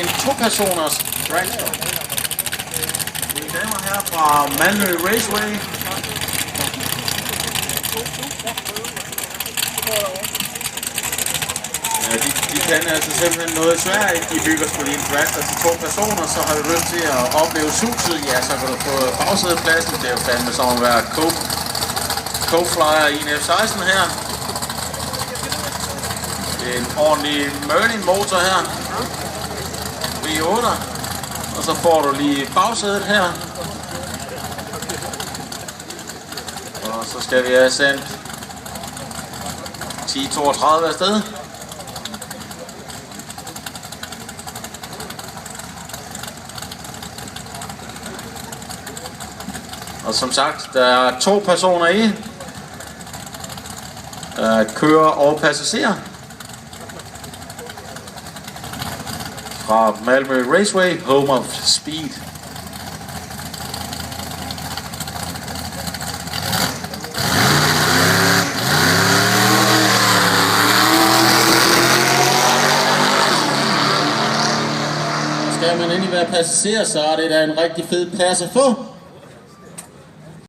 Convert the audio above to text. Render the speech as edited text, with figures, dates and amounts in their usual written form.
en 2-personers dragster. Mine damer her fra Malmø Raceway. Ja, de kan altså simpelthen noget i Sverige. De bygger sgu lige en dragster til 2 personer, så har du lyst til at opleve suset, ja, så kan du få bagsædepladsen. Det er jo fandme som at være Co-Flyer i en F-16 her. Det er en ordentlig Merlin motor her. V8. Og så får du lige bagsædet her. Og så skal vi have sendt 1032 afsted. Og som sagt, der er 2 personer i. Kører og passagerer. Fra Malmø Raceway, home of speed. Skal man endelig være passager, så er det da en rigtig fed plads at få.